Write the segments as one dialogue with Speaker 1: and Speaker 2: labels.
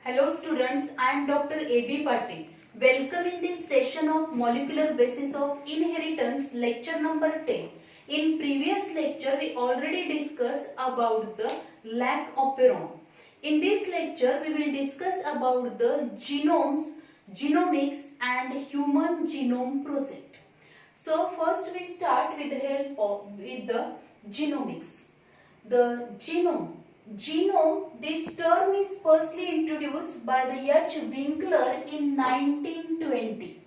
Speaker 1: Hello students, I am Dr. A.B. Patil. Welcome in this session of Molecular Basis of Inheritance, lecture number 10. In previous lecture, we already discussed about the lac operon. In this lecture, we will discuss about the genomics and human genome project. So first we start with the help of the genomics. The genome, this term is firstly introduced by the H. Winkler in 1920.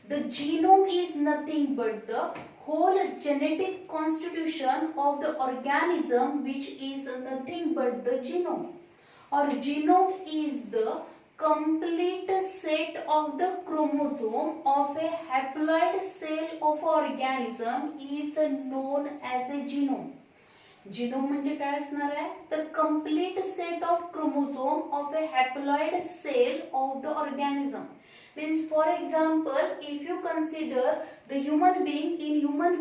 Speaker 1: The genome is nothing but the whole genetic constitution of the organism, which is nothing but the genome. Or genome is the complete set of the chromosome of a haploid cell of organism is known as a genome. Genome म्हणजे काय असणार आहे तर complete set of chromosome of a haploid cell of the organism means for example if you consider the human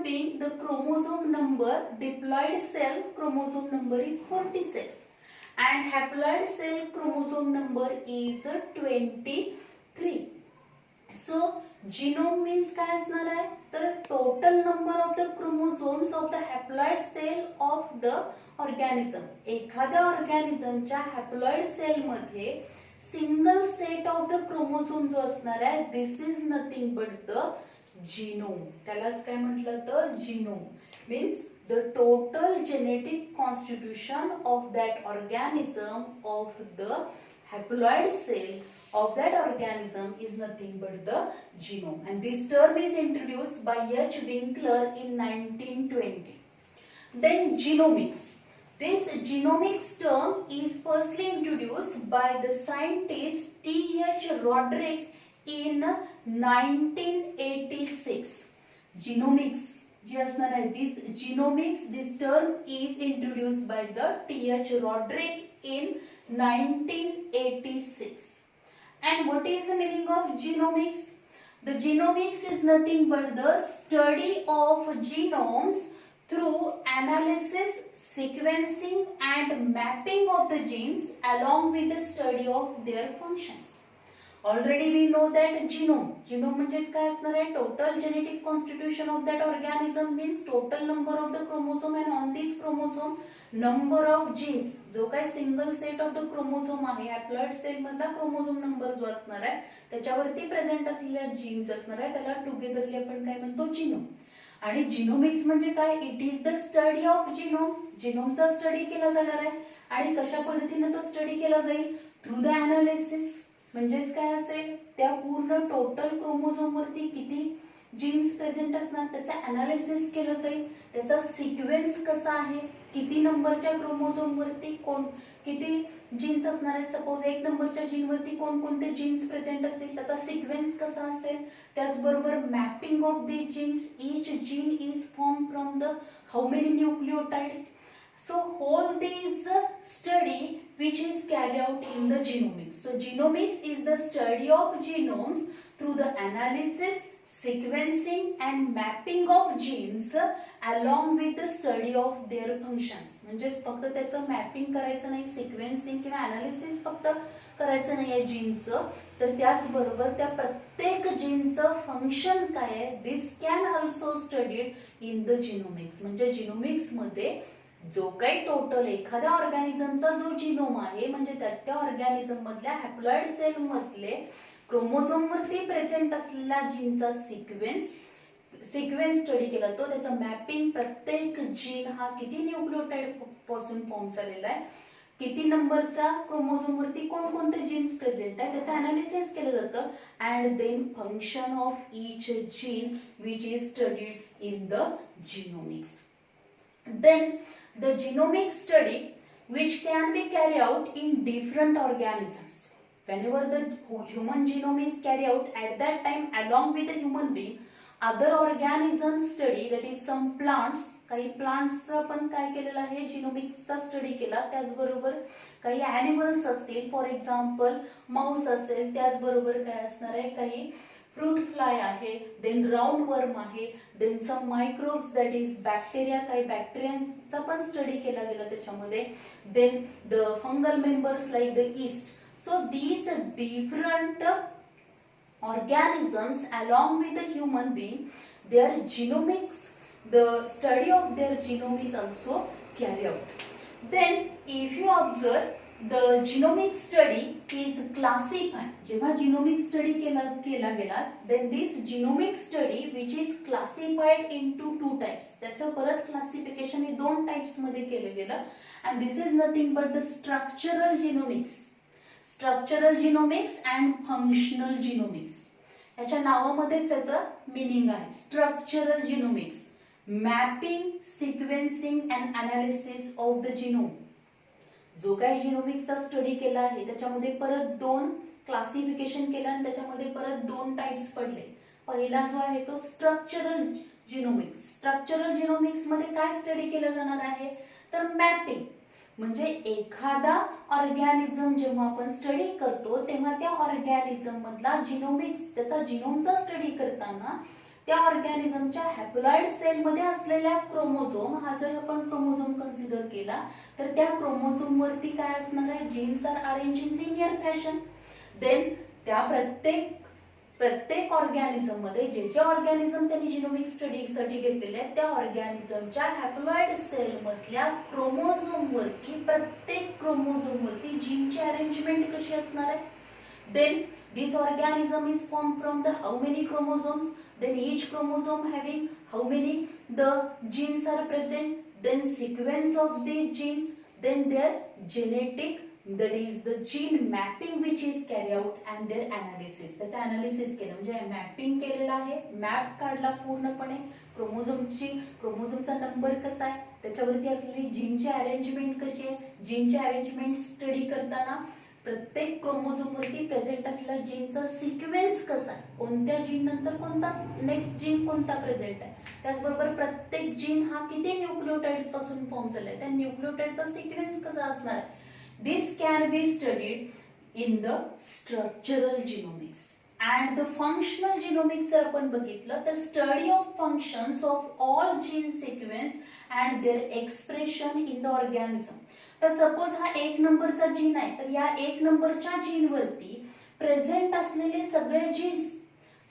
Speaker 1: being the chromosome number diploid cell chromosome number is 46 and haploid cell chromosome number is 23. So genome means काय असणार आहे तर total number of the chromosomes of the haploid cell of the organism. एखाद्या ऑर्गॅनिझमच्या haploid cell मध्ये single set of the chromosome जो असणार आहे this is nothing but the genome. त्यालाच काय म्हटलं तर genome means the total genetic constitution of that organism of the haploid cell of that organism is nothing but the genome, and this term is introduced by H. Winkler in 1920. Then genomics. This genomics term is firstly introduced by the scientist T. H. Roderick in 1986. Genomics जी असणार आहे this genomics, this term is introduced by the T. H. Roderick in 1986. And what is the meaning of genomics? The genomics is nothing but the study of genomes through analysis, sequencing and mapping of the genes along with the study of their functions. Already we know that genome म्हणजे काय असणार आहे total genetic constitution of that organism means total number of the chromosome and on this chromosome number of genes. जो काय single set of the chromosome आहे haploid cell मधला chromosome number जो असणार आहे त्याच्यावरती प्रेझेंट असलेल्या जीन्स असणार आहे त्याला टुगेदरली आपण काय म्हणतो जीनोम. आणि जीनोमिक्स म्हणजे काय it is the study of जीनोमचा स्टडी केला जाणार आहे आणि कशा पद्धतीने तो स्टडी केला जाईल थ्रू द अनालिसिस म्हणजेच काय असेल त्या पूर्ण टोटल क्रोमोझोम वरती किती जीन्स प्रेझेंट असणार त्याचा अनालिसिस केलं जाईल त्याचा सिक्वेन्स कसा आहे किती नंबरच्या क्रोमोझोम वरती किती जीन्स असणार आहेत सपोज एक नंबरच्या जीन वरती कोणते जीन्स प्रेझेंट असतील त्याचा सिक्वेन्स कसा असेल त्याचबरोबर mapping of the genes each gene is form from the how many nucleotides. So all these study which is carried out in the genomics. So genomics is the study of genomes through the analysis, sequencing and mapping of genes along with the study of their functions. म्हणजे फक्त त्याचं mapping करायचं नाही sequencing किंवा analysis फक्त करायचं नाही आहे जीनचं तर त्याचबरोबर त्या प्रत्येक जीनचं फंक्शन काय आहे this can also studied in the genomics. म्हणजे जिनोमिक्स मध्ये जो काही टोटल एखाद्या ऑर्गॅनिझमचा जो जीनोम आहे म्हणजे त्या ऑर्गॅनिझम मधल्या हॅप्लॉइड सेल मधले क्रोमोझोम वरती प्रेझेंट असलेला जीनचा सिक्वेन्स स्टडी केला तो त्याचा मॅपिंग प्रत्येक जीन हा किती न्यूक्लियोटाइड पासून फॉर्म झालेला आहे किती नंबरचा क्रोमोझोम वरती कोणते जीन्स प्रेझेंट आहे त्याचं अनालिसिस केलं जातं and then function of each gene which is studied in the genomics. Then the genomic study which can be carried out in different organisms. Whenever the human genome is carried out at that time along with the human being other organisms study that is some plants काही plants आपण काय केलेलं आहे जिनोमिक्सचा study केला त्याचबरोबर काही animals असतील for example Mouse असेल त्याचबरोबर काय असणार आहे काही फ्रूट फ्लाय आहे देन राउंड वर्म आहे then some microbes that is bacteria काही बॅक्टेरियांचा पण स्टडी केला गेला त्याच्यामध्ये then the fungal members like the yeast So these different organisms along with the human being, their genomics, the study of their genome is also carried out. Then if you observe, the genomic study is classified. जेव्हा genomic study केला गेला, then this genomic study which is classified into two types. त्याचं परत classification हे दोन types मध्ये केलं गेलं, and this is nothing but the structural genomics. Structural genomics and functional genomics. याच्या नावामध्येच त्याचं मीनिंग आहे. Structural genomics, mapping, sequencing and analysis of the genome. जो काही जिनोमिक्सचा स्टडी केला आहे त्याच्यामध्ये परत दोन क्लासिफिकेशन केलं आणि त्याच्यामध्ये परत दोन टाइप्स पडले. पहिला जो आहे तो स्ट्रक्चरल जिनोमिक्स. स्ट्रक्चरल जिनोमिक्स मध्ये काय स्टडी केलं जाणार आहे, तर मॅपिंग. म्हणजे एखादा ऑर्गॅनिझम जेव्हा आपण स्टडी करतो तेव्हा त्या ऑर्गॅनिझम मधला जिनोमिक्स, त्याचा जिनोमचा स्टडी करताना त्या ऑर्गॅनिझमच्या हॅप्लॉइड सेल मध्ये असलेल्या क्रोमोझोम, हा जर आपण क्रोमोझोम कन्सिडर केला तर त्या क्रोमोझोम वरती काय असणार आहे, genes are arrange in linear fashion. Then त्या प्रत्येक ऑर्गॅनिझम मध्ये जे ऑर्गॅनिझम त्यांनी जिनोमिक स्टडीसाठी घेतलेले आहेत त्या ऑर्गॅनिझमच्या हॅप्लॉइड सेल मधल्या क्रोमोझोम वरती, प्रत्येक क्रोमोझोम वरती जीनची अरेंजमेंट कशी असणार आहे. Then this organism is formed from the how many chromosomes, then each chromosome having how many the genes are present, then sequence of these genes, then their genetic, that is the gene mapping which is carried out and their analysis. त्याचा analysis केलं म्हणजे mapping केलेला आहे, map काढला पूर्णपणे क्रोमोझोमचा number कसा आहे, त्याच्यावरती असलेली जीनची अरेंजमेंट कशी आहे, जीनची अरेंजमेंट स्टडी करताना प्रत्येक क्रोमोझोम वरती प्रेझेंट असलेल्या जीनचा सिक्वेन्स कसा आहे, कोणत्या जीन नंतर कोणता नेक्स्ट जीन कोणता प्रेझेंट आहे, त्याचबरोबर प्रत्येक जीन हा किती न्यूक्लियोटाइड्स पासून फॉर्म झालाय, त्या न्यूक्लियोटाइडचा सिक्वेन्स कसा असणार आहे. This can be studied in the structural genomics. And the functional genomics जर आपण बघितलं तर study of functions of all gene sequence and their expression in the organism. तर सपोज हा एक नंबरचा जीन आहे, तर या एक नंबरच्या जीन वरती प्रेझेंट असलेले सगळे जीन्स,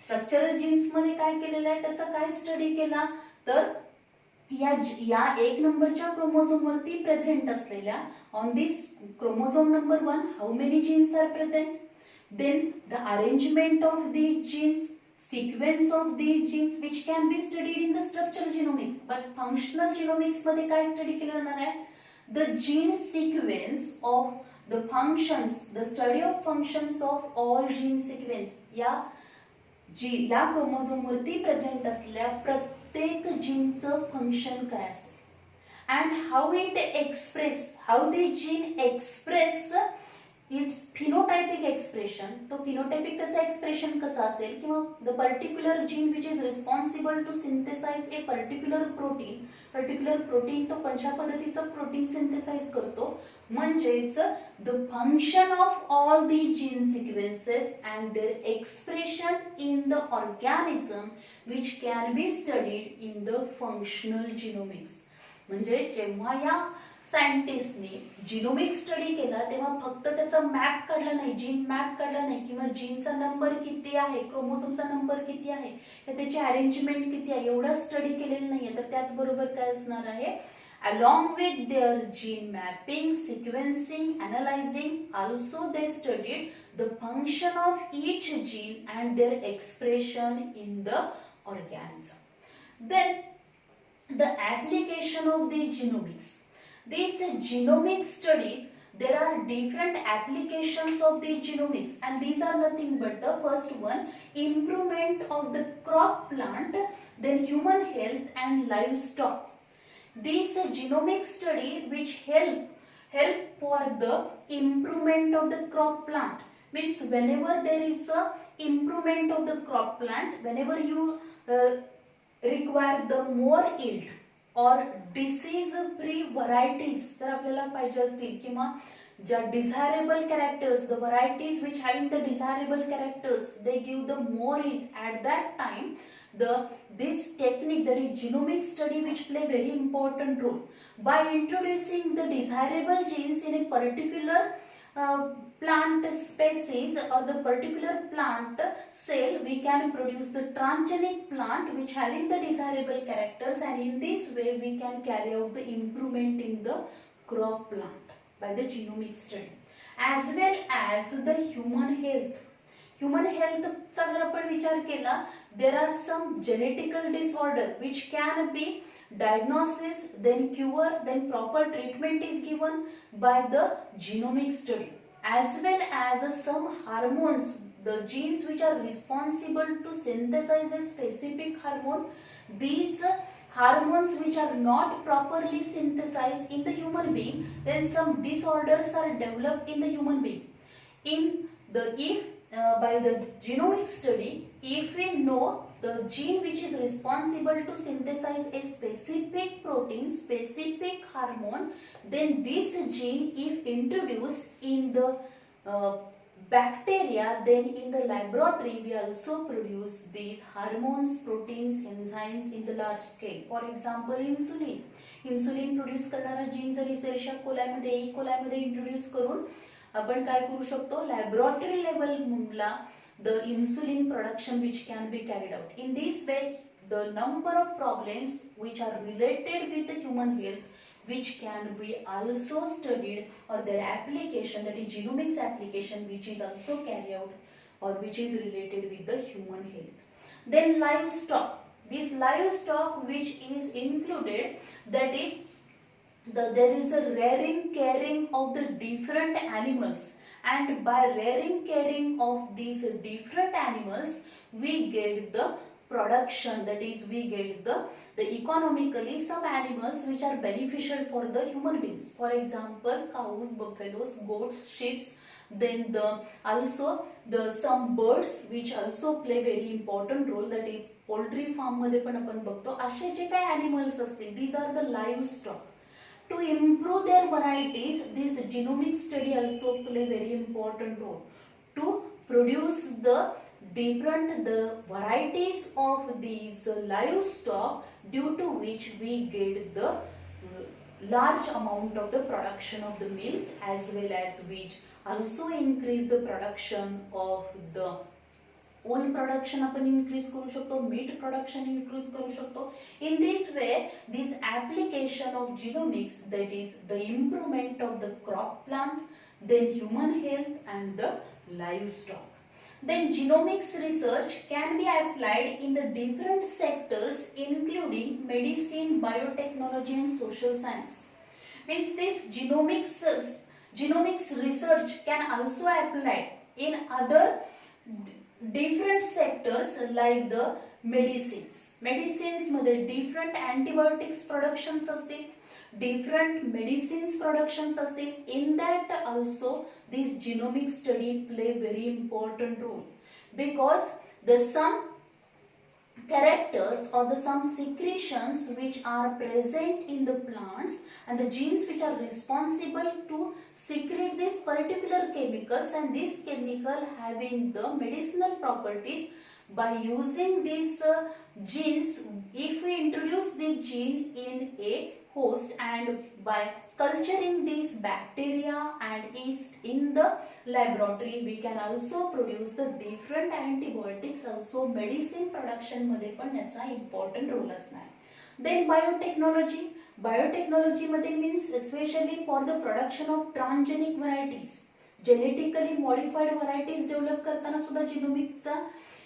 Speaker 1: स्ट्रक्चरल जीन्स मध्ये काय केलेलं आहे, त्याचा काय स्टडी केला, तर या एक नंबरच्या क्रोमोझोम वरती प्रेझेंट असलेल्या on this chromosome number 1 how many genes are present, then the arrangement of these genes, sequence of these genes which can be studied in the structural genomics. But functional genomics मध्ये काय study केलं जाणार आहे, the gene sequence of the functions, the study of functions of all gene sequence. या chromosome वरती present असलेल्या प्रत्येक जीनचं function काय असेल and how it express, how the gene express its phenotypic expression. तो phenotypic त्याचा एक्सप्रेशन कसा असेल, किंवा the particular gene which is responsible to synthesize a particular protein तो कशा पद्धतीचं प्रोटीन सिंथेसाइज करतो, म्हणजेच the function of all the gene sequences and their expression in the organism which can be studied in the functional genomics. म्हणजे जेव्हा या सायंटिस्टने genomic study केला तेव्हा फक्त त्याचा मॅप काढला नाही, जीन मॅप काढला नाही, किंवा जीनचा नंबर किती आहे, क्रोमोझोमचा नंबर किती आहे, त्याची अरेंजमेंट किती आहे एवढा स्टडी केलेलं नाहीये. तर त्याचबरोबर काय असणार आहे, along with their gene mapping, sequencing, analyzing, also they studied the function of each gene and their expression in the organism. Then the application of the genomics. These genomic studies, there are different applications of the genomics, and these are nothing but the first one, improvement of the crop plant, then human health and livestock. These genomic study which help for the improvement of the crop plant, means whenever there is a improvement of the crop plant, whenever you require the more yield or disease free varieties जर आपल्याला पाहिजे असतील, किंवा ज्या desirable characters, the varieties which having the desirable characters, they give the more yield. At that time this technique, that is genomic study, which play very important role by introducing the desirable genes in a particular plant species or the particular plant cell, we can produce the transgenic plant which having the desirable characters, and in this way we can carry out the improvement in the crop plant by the genomic study. As well as the human health. Human health चा जर आपण विचार केला, there are some genetical disorder which can be diagnosis, then cure, then proper treatment is given by the genomic study. As well as some hormones, the genes which are responsible to synthesize a specific hormone, these hormones which are not properly synthesized in the human being, then some disorders are developed in the human being. By the genomic study, if we know the gene which is responsible to synthesize a specific protein, specific hormone, then this gene if introduced in the bacteria, then in the laboratory we also produce these hormones, proteins, enzymes in the large scale. For example, insulin. Insulin produce करणारा gene जर इसेरिया coli मध्ये, E coli मध्ये introduce करून आपण काय करू शकतो, laboratory level ला the insulin production which can be carried out. In this way, the number of problems which are related with the human health which can be also studied, or their application, that is genomics application, which is also carried out or which is related with the human health. Then livestock. This livestock which is included, that is there is a rearing caring of the different animals, and by rearing caring of these different animals we get the production, that is we get the economically some animals which are beneficial for the human beings. For example, cows, buffaloes, goats, sheep, then also some birds which also play very important role, that is poultry farm मध्ये पण आपण बघतो. असे जे काही animals असतील, these are the livestock. To improve their varieties, this genomic study also play very important role to produce the different varieties of these livestock, due to which we get the large amount of the production of the milk, as well as which also increase the production of the wool production आपण increase करू शकतो, meat production increase करू शकतो. In this way, this application of genomics, that is the improvement of the crop plant, then human health and the livestock. Then genomics research can be applied in the different sectors including medicine, biotechnology and social science. Means this genomics research can also apply in other different sectors like the medicines मध्ये different antibiotics productions असते, different medicines productions असते. In that also this genomic study play very important role, because the some characters or the some secretions which are present in the plants and the genes which are responsible to secrete these particular chemicals, and this chemical having the medicinal properties, by using these genes, if we introduce the gene in a host and by culturing these bacteria and yeast in the laboratory, we can also produce the different antibiotics, also medicine production मध्ये पण याचा important role असणार. Then biotechnology मध्ये means especially for the production of transgenic varieties, genetically modified varieties develop करताना सुद्धा genomics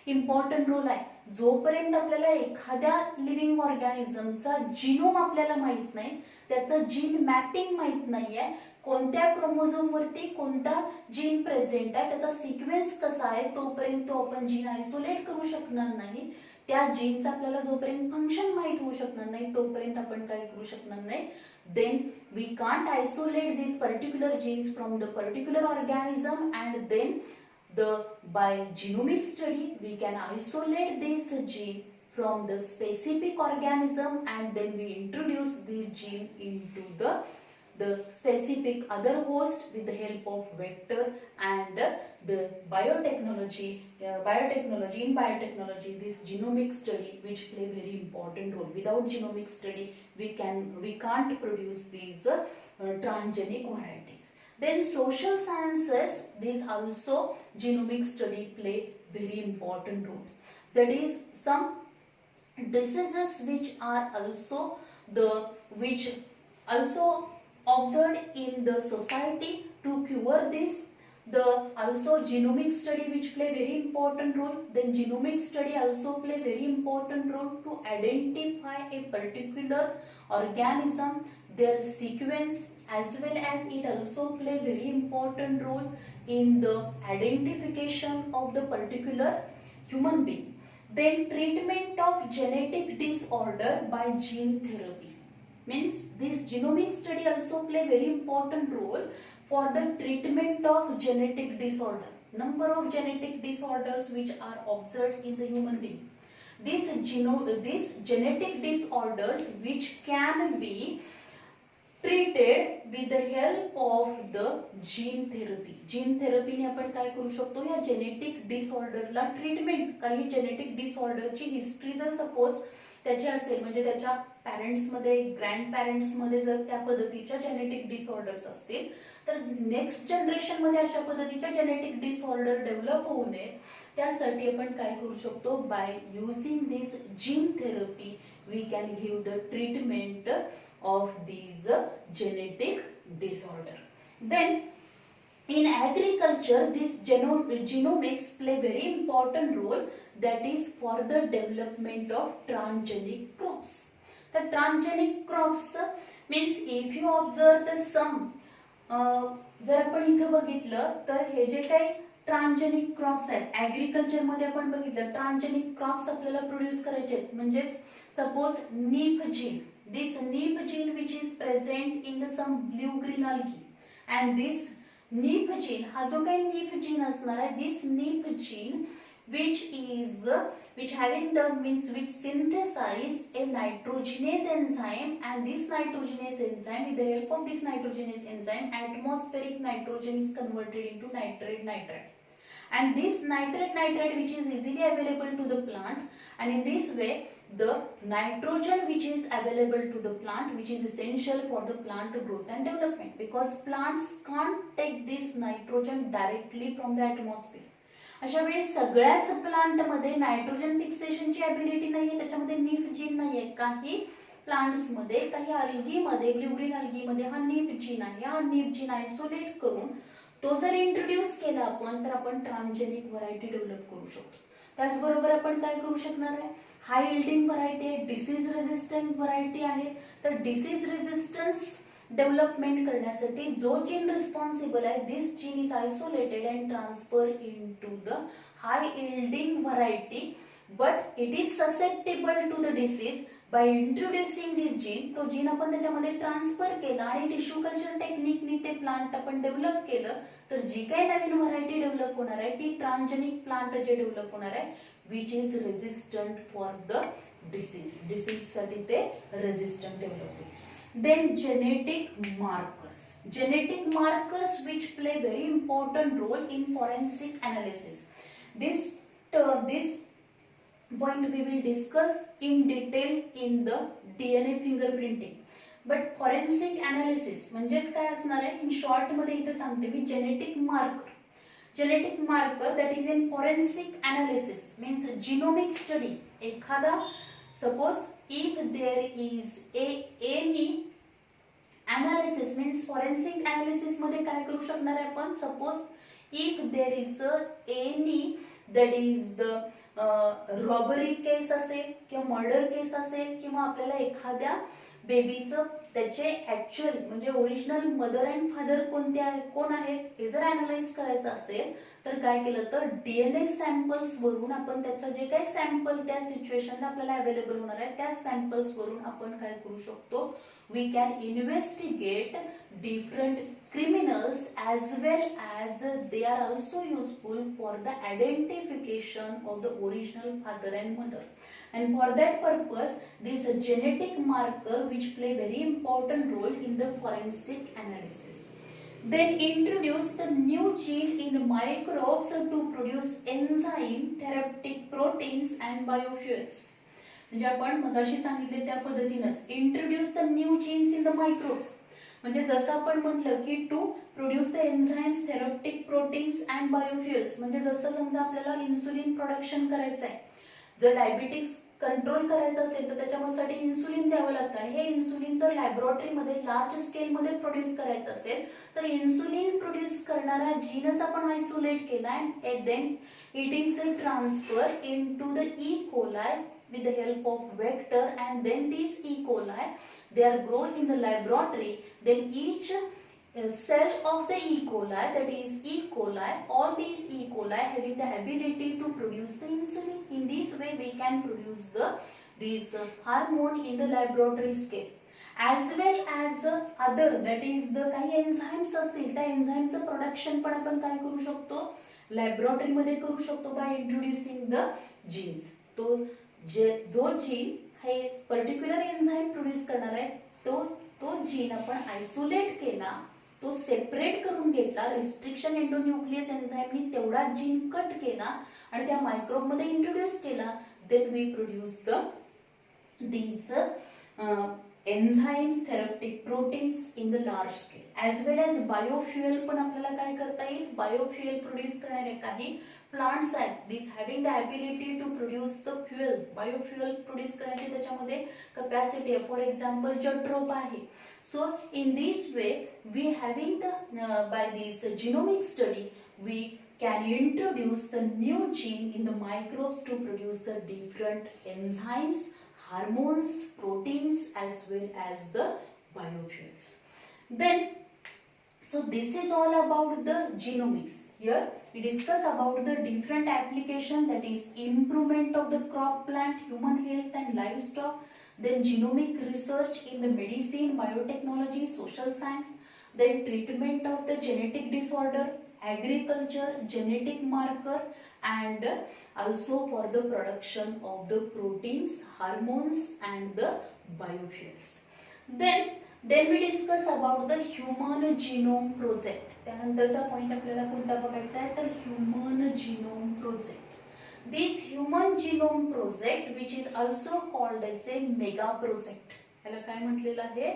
Speaker 1: important role आहे. जोपर्यंत आपल्याला एखाद्या लिव्हिंग ऑर्गॅनिझमचा जीनोम आपल्याला माहित नाही, त्याचं जीन मॅपिंग माहित नाहीये, कोणत्या क्रोमोझोम वरती कोणता जीन प्रेझेंट आहे, त्याचा सिक्वेन्स कसा आहे, तोपर्यंत आपण जीन आयसोलेट करू शकणार नाही. त्या जीनचा आपल्याला जोपर्यंत फंक्शन माहित होऊ शकणार नाही, तोपर्यंत आपण काय करू शकणार नाही. Then we can't isolate these particular genes from the particular organism, and then by genomic study we can isolate this gene from the specific organism, and then we introduce this gene into the specific other host with the help of vector and the biotechnology. In biotechnology, this genomic study which play very important role. Without genomic study we can't produce these transgenic varieties. Then social sciences, these also genomic study play very important role. That is, some diseases which are also which also observed in the society. To cure this, the also genomic study which play very important role. Then genomic study also play very important role to identify a particular organism, their sequence, as well as it also play very important role in the identification of the particular human being. Then treatment of genetic disorder by gene therapy. Means this genomic study also play very important role for the treatment of genetic disorder. Number of genetic disorders which are observed in the human being. These genetic disorders which can be treated with the help of the gene therapy. Gene थेरपीने आपण काय करू शकतो, या genetic डिसऑर्डरला treatment. काही genetic डिसऑर्डरची history जर सपोज त्याची असेल, म्हणजे त्याच्या पॅरेंट्स मध्ये, ग्रँड पॅरेंट्स मध्ये जर त्या पद्धतीच्या जेनेटिक डिसऑर्डर्स असतील, तर नेक्स्ट जनरेशन मध्ये अशा पद्धतीच्या जेनेटिक डिसऑर्डर डेव्हलप होऊ नये, त्यासाठी आपण काय करू शकतो, by using this gene therapy we can give the treatment of these genetic disorder. Then in agriculture, this genomics play very important role, that is for the development of transgenic crops. The transgenic crops means if you observe the some जर आपण इथे बघितलं तर हे जे काही transgenic crops आहेत, agriculture मध्ये आपण बघितलं ट्रान्सजेनिक क्रॉप्स आपल्याला प्रोड्यूस करायचे आहेत. म्हणजे suppose knife gene, this NEEP gene which is present in the some blue green algae, and this NEEP gene, हा जो काही NEEP gene असणार आहे, this NEEP gene which having the means which synthesize a nitrogenase enzyme, and this nitrogenase enzyme, with the help of this nitrogenase enzyme, atmospheric nitrogen is converted into nitrate, and this nitrate which is easily available to the plant, and in this way the nitrogen which is available to the plant, which is essential for the plant growth and development, because plants can't take this nitrogen directly from the atmosphere. अशा वेळी सगळ्याच plant मध्ये nitrogen फिक्सेशनची ability नाहीये, त्याच्यामध्ये knife gene नाहीये. काही plants मध्ये, काही अल्गी मध्ये, ब्लू ग्रीन अल्गी मध्ये हा नीफ जीन आहे. हा नीफ जीन आयसोलेट करून तो जर इंट्रोड्यूस केला आपण, तर आपण ट्रान्सजेनिक व्हरायटी डेव्हलप करू शकतो. त्याचबरोबर आपण काय करू शकणार आहे, हाय यील्डिंग व्हरायटी आहे, डिसीज रेजिस्टंट व्हरायटी आहे. तर डिसीज रेजिस्टन्स डेव्हलपमेंट करण्यासाठी जो जीन रिस्पॉन्सिबल आहे, this gene is isolated and transfer into the high yielding variety, but it is susceptible to the disease. By introducing this gene, तो gene आपण त्याच्यामध्ये transfer केला आणि टिश्यू कल्चर टेक्निकनी ते plant आपण डेव्हलप केलं, तर जी काही नवीन व्हरायटी डेव्हलप होणार आहे ती ट्रान्सजेनिक प्लांट जे डेव्हलप होणार आहे, which is resistant for the disease साठी ते रेजिस्टंट डेव्हलप होईल. Then genetic markers which play very important role in forensic analysis. This point we will discuss in detail in the DNA fingerprinting. But forensic analysis म्हणजेच काय असणार आहे, in short मध्ये इथे सांगते मी, genetic marker that is in forensic analysis means genomic study. एखादा suppose if there is any analysis means forensic analysis मध्ये काय करू शकणार आहे आपण, suppose if there is any that is the robbery case असेल किंवा मर्डर केस असेल, किंवा आपल्याला एखाद्या बेबीचं त्याचे ऍक्च्युअल म्हणजे ओरिजिनल मदर अँड फादर कोण आहेत हे जर अनालाइज करायचं असेल, तर काय केलं तर डीएनए सॅम्पल्स वरून आपण त्याचा जे काही सॅम्पल त्या सिच्युएशनला आपल्याला अवेलेबल होणार आहे त्या सॅम्पल्स वरून आपण काय करू शकतो, we can investigate different criminals as well as they are also useful for the identification of the original father and mother, and for that purpose this genetic marker which play very important role in the forensic analysis. Then introduce the new gene in microbes to produce enzyme, therapeutic proteins and biofuels. म्हणजे आपण मगाशी सांगितले त्या पद्धतीनेच introduce the new genes in the microbes, म्हणजे जसं आपण म्हटलं की to produce the enzymes, therapeutic proteins and biofuels. म्हणजे जसं समजा आपल्याला इन्सुलिन प्रोडक्शन करायचं आहे, जर डायबिटिक्स कंट्रोल करायचं असेल तर त्याच्यासाठी इन्सुलिन द्यावं लागतं आणि हे इन्सुलिन जर लॅबोरेटरीमध्ये लार्ज स्केलमध्ये प्रोड्यूस करायचं असेल तर इन्सुलिन प्रोड्यूस करणारा जीनच आपण आयसोलेट केला and then it is transfer into the E coli with the help of vector, and then these E. coli they are grown in the laboratory. Then each cell of the E. coli, that is E. coli, all these E. coli having the ability to produce the insulin. In this way we can produce these hormone in the laboratory scale. As well as other, that is the काही enzymes असतील त्या enzymeचं production पण आपण काय करू शकतो, laboratory मध्ये करू शकतो by introducing the genes. तो जो जीन हे पर्टिक्युलर एन्झाइम प्रोड्यूस करणार आहे तो जीन आपण आयसोलेट केला, तो सेपरेट करून घेतला, रिस्ट्रिक्शन एंडोन्यूक्लियस एन्झाइमनी तेवढा जीन कट केला आणि त्या मायक्रोब मध्ये इंट्रोड्यूस केला. Then we produce these enzymes, therapeutic proteins in the large scale. As well as biofuel पण आपल्याला काय करता येईल, बायोफ्युएल प्रोड्यूस करणारे काही प्लांट्स आहेत, these having the ability to produce the fuel. Biofuel produce करण्याची त्याच्यामध्ये कॅपॅसिटी आहे. फॉर एक्झाम्पल जट्रोप आहे. So in this way we having the by this genomic study we can introduce the new gene in the microbes to produce the different enzymes, hormones, proteins as well as the biofuels. Then so this is all about the genomics. Here we discuss about the different application, that is improvement of the crop plant, human health and livestock, then genomic research in the medicine, biotechnology, social science, then treatment of the genetic disorder, agriculture, genetic marker, and also for the production of the proteins, hormones and the biofuels. Then we discuss about the human genome project. त्यानंतरचा point आपल्याला कोणता बघायचा आहे तर human genome project. This human genome project which is also called as a mega project. याला काय म्हटलेलं आहे,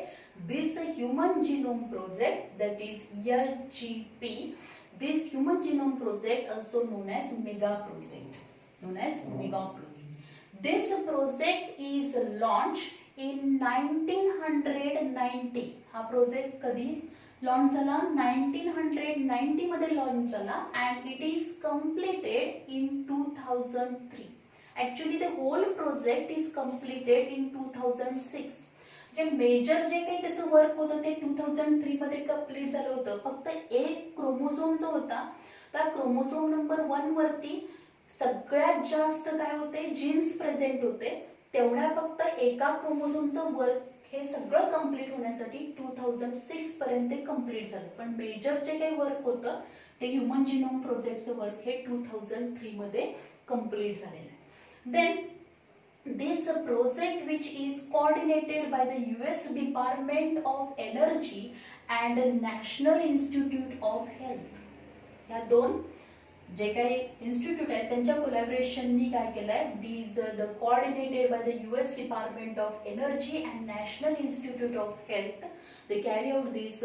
Speaker 1: this human genome project, that is HGP. This human genome project also known as mega project. This project is launched in 1990. हा project कधी launch झाला, 1990 मध्ये launch झाला and it is completed in 2003. Actually the whole project is completed in 2006. जे major जे काही त्याचं work होतं ते 2003 मध्ये कंप्लीट झालं होतं. फक्त एक क्रोमोझोम जो होता त्या क्रोमोझोम नंबर 1 वरती सगळ्यात जास्त काय होते जीन्स प्रेझेंट होते, तेवढ्या फक्त एका क्रोमोझोमचं वर्क हे सगळं कंप्लीट होण्यासाठी 2006 पर्यंत कंप्लीट झालं. पण मेजर जे काही वर्क होतं ते ह्युमन जिनोम प्रोजेक्टचं वर्क हे 2003 मध्ये कंप्लीट झालेलं आहे. Then this project which is coordinated by the US Department of Energy and National Institute of Health. या दोन जे काही इन्स्टिट्यूट आहेत त्यांच्या कोलॅबोरेशननी काय केलंय, these the coordinated by the US Department of Energy and National Institute of Health, they carry out this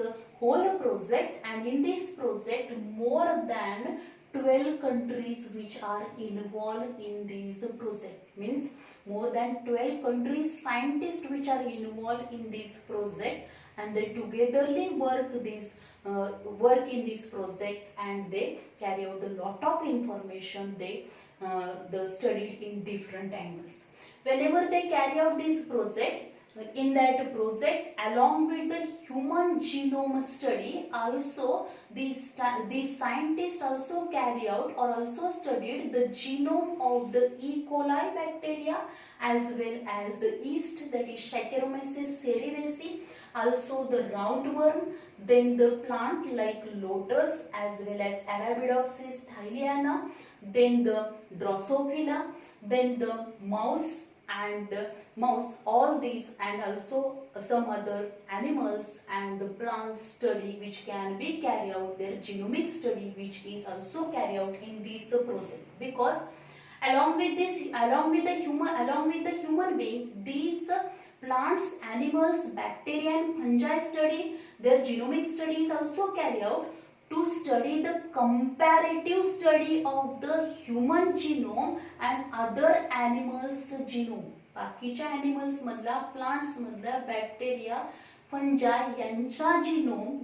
Speaker 1: whole project, and in this project more than 12 countries which are involved in this project. Means more than 12 countries scientists which are involved in this project, and they togetherly work in this project, and they carry out a lot of information they studied in different angles. Whenever they carry out this project, in that project along with the human genome study also these scientists also carry out or also studied the genome of the E. coli bacteria as well as the yeast, that is Saccharomyces cerevisiae, also the roundworm, then the plant like lotus as well as Arabidopsis thaliana, then the Drosophila, then the mouse, all these, and also some other animals and the plant study which can be carried out, their genomic study which is also carried out in this project. Because along with the human being, these plants, animals, bacteria and fungi study their genomic study is also carried out to study the comparative study of the human genome and other animals genome. बाकीच्या animals मधला, plants मधला, bacteria, fungi यांचा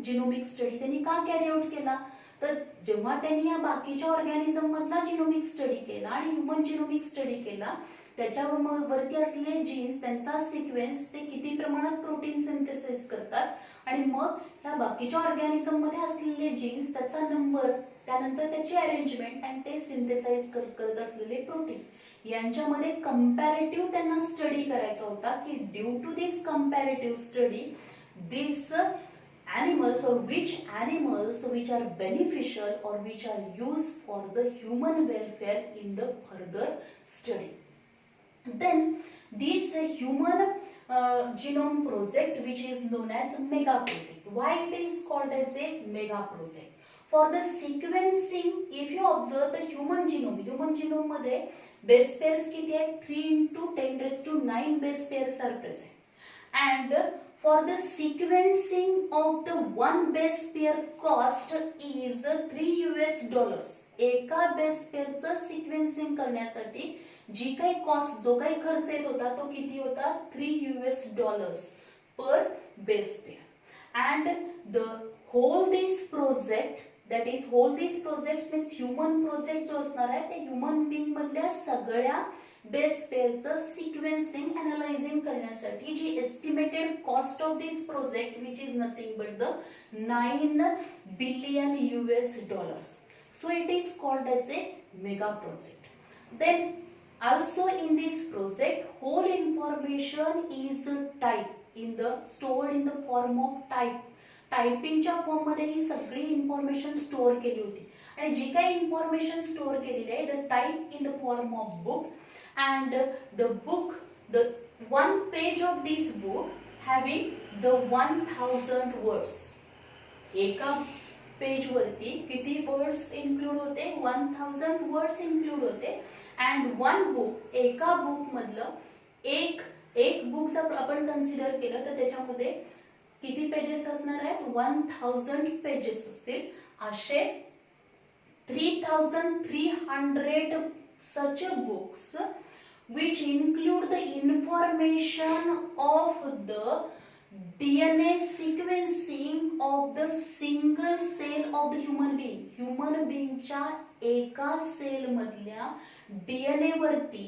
Speaker 1: genomic study त्यांनी का carry out केला? तर जेव्हा त्यांनी या बाकीच्या ऑर्गॅनिझम मधला जिनोमिक स्टडी केला आणि ह्यूमन जिनोमिक स्टडी केला, त्याच्यावरती असलेले जीन्स, त्यांचा सिक्वेन्स, ते किती प्रमाणात प्रोटीन सिंथेसिस करतात आणि मग या बाकीच्या ऑर्गॅनिझम मध्ये असलेले जीन्स, त्याचा नंबर, त्यानंतर त्याची अरेंजमेंट आणि ते सिंथेसाइज करत असलेले प्रोटीन यांच्यामध्ये कंपॅरेटिव्ह त्यांना स्टडी करायचा होता की due to this comparative study this animals or which animals which are beneficial or which are used for the human welfare in the further study. Then this human genome project, which is known as mega project. Why it is called as a mega project? For the sequencing, if you observe the human genome मध्ये base pairs किती आहेत? 3 into 10 raised to 9 base pairs are present. And for the sequencing of the one base pair cost is $3. एका base पेअरचं sequencing करण्यासाठी जी काही cost, जो काही खर्च येत होता तो किती होता? $3 per base pair. And the whole this project, that is whole this project means human project जो असणार आहे ते ह्युमन बीइंग मधल्या सगळ्या बेस पेअरचं सिक्वेन्सिंग अनालायझिंग करण्यासाठी जी estimated cost of this project which is nothing but the $9 billion. So it is called as a mega project. Then also in this project whole information is stored in the form of टायपिंगच्या form मध्ये ही सगळी information store केली होती आणि जी काही information store केलेली आहे the type in the form of book and the one page of this book having the 1000 words. एका पेज वरती किती वर्ड्स इन्क्लूड होते? 1000 वर्ड्स इन्क्लूड होते. and one book, एका बुक मधलं एक बुक जर आपण कन्सिडर केलं तर त्याच्यामध्ये किती पेजेस असणार आहेत? 1000 पेजेस असतील. असे 3300 such books which include the information of the DNA sequencing of the single cell of the human being. Human being च्या एका सेल मधल्या DNA वरती